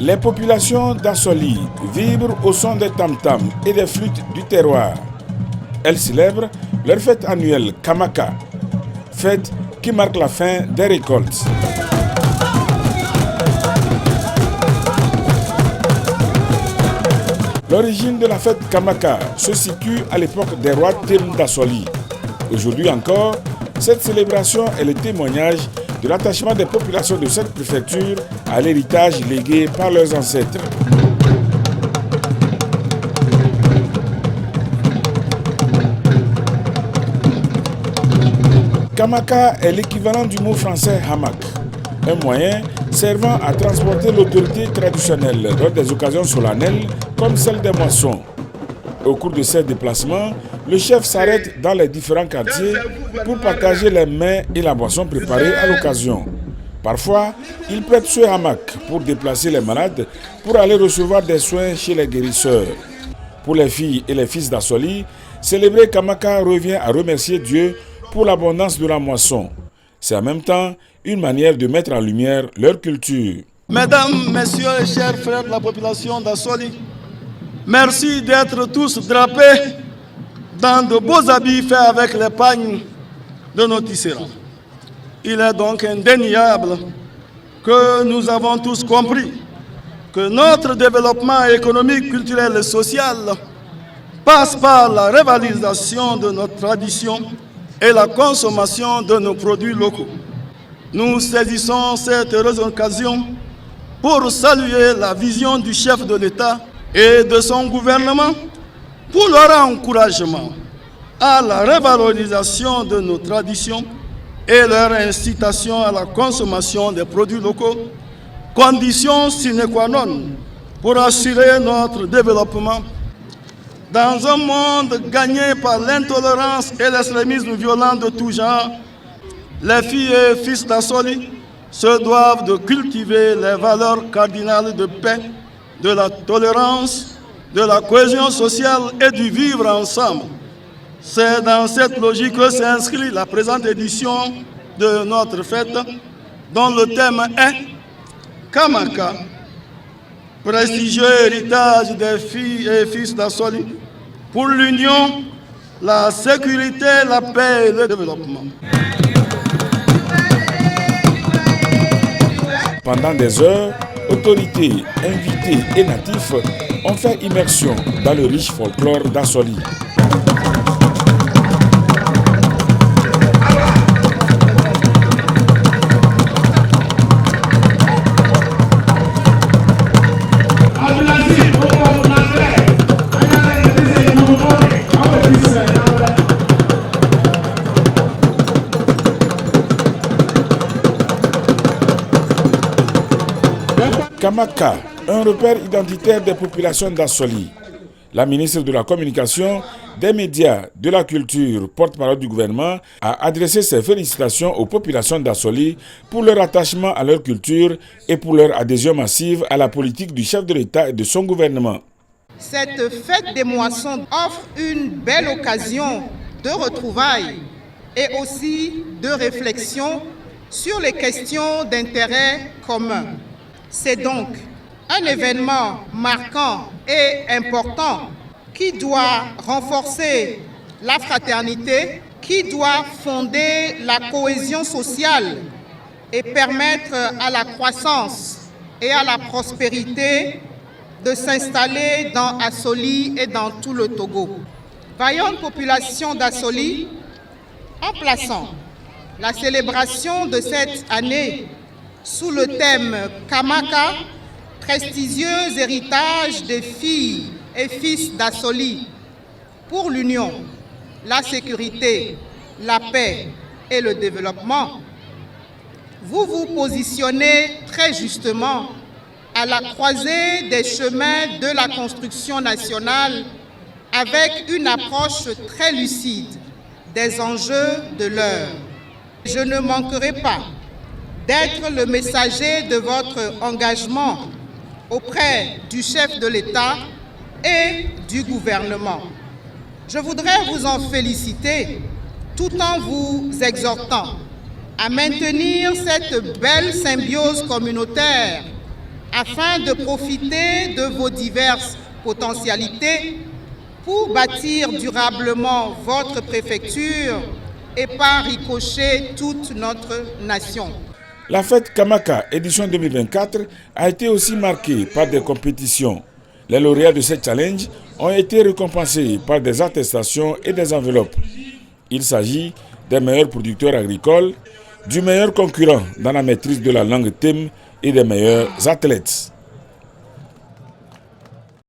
Les populations d'Assoli vibrent au son des tam-tams et des flûtes du terroir. Elles célèbrent leur fête annuelle Kamaka, fête qui marque la fin des récoltes. L'origine de la fête Kamaka se situe à l'époque des rois Tem d'Assoli. Aujourd'hui encore, cette célébration est le témoignage de l'attachement des populations de cette préfecture à l'héritage légué par leurs ancêtres. Kamaka est l'équivalent du mot français hamac, un moyen servant à transporter l'autorité traditionnelle lors des occasions solennelles comme celle des moissons. Au cours de ces déplacements, le chef s'arrête dans les différents quartiers pour partager les mets et la boisson préparée à l'occasion. Parfois, il prête ce hamac pour déplacer les malades pour aller recevoir des soins chez les guérisseurs. Pour les filles et les fils d'Assoli, célébrer Kamaka revient à remercier Dieu pour l'abondance de la moisson. C'est en même temps une manière de mettre en lumière leur culture. Mesdames, Messieurs et chers frères de la population d'Assoli, merci d'être tous drapés dans de beaux habits faits avec les pagnes de nos tisserands. Il est donc indéniable que nous avons tous compris que notre développement économique, culturel et social passe par la revalorisation de notre tradition et la consommation de nos produits locaux. Nous saisissons cette heureuse occasion pour saluer la vision du chef de l'État et de son gouvernement pour leur encouragement à la revalorisation de nos traditions et leur incitation à la consommation des produits locaux, condition sine qua non pour assurer notre développement. Dans un monde gagné par l'intolérance et l'extrémisme violent de tout genre, les filles et fils d'Assoli se doivent de cultiver les valeurs cardinales de paix, de la tolérance, de la cohésion sociale et du vivre ensemble. C'est dans cette logique que s'inscrit la présente édition de notre fête, dont le thème est Kamaka, prestigieux héritage des filles et fils d'Assoli, pour l'union, la sécurité, la paix et le développement. Pendant des heures, autorités, invités et natifs ont fait immersion dans le riche folklore d'Assoli. Kamaka, un repère identitaire des populations d'Assoli. La ministre de la Communication, des Médias, de la Culture, porte-parole du gouvernement, a adressé ses félicitations aux populations d'Assoli pour leur attachement à leur culture et pour leur adhésion massive à la politique du chef de l'État et de son gouvernement. Cette fête des moissons offre une belle occasion de retrouvailles et aussi de réflexion sur les questions d'intérêt commun. C'est donc un événement marquant et important qui doit renforcer la fraternité, qui doit fonder la cohésion sociale et permettre à la croissance et à la prospérité de s'installer dans Assoli et dans tout le Togo. Vaillante population d'Assoli, en plaçant la célébration de cette année sous le thème Kamaka, prestigieux héritage des filles et fils d'Assoli, pour l'union, la sécurité, la paix et le développement, vous vous positionnez très justement à la croisée des chemins de la construction nationale avec une approche très lucide des enjeux de l'heure. Je ne manquerai pas d'être le messager de votre engagement auprès du chef de l'État et du gouvernement. Je voudrais vous en féliciter tout en vous exhortant à maintenir cette belle symbiose communautaire afin de profiter de vos diverses potentialités pour bâtir durablement votre préfecture et par ricochet toute notre nation. La fête Kamaka édition 2024 a été aussi marquée par des compétitions. Les lauréats de ce challenge ont été récompensés par des attestations et des enveloppes. Il s'agit des meilleurs producteurs agricoles, du meilleur concurrent dans la maîtrise de la langue thème et des meilleurs athlètes.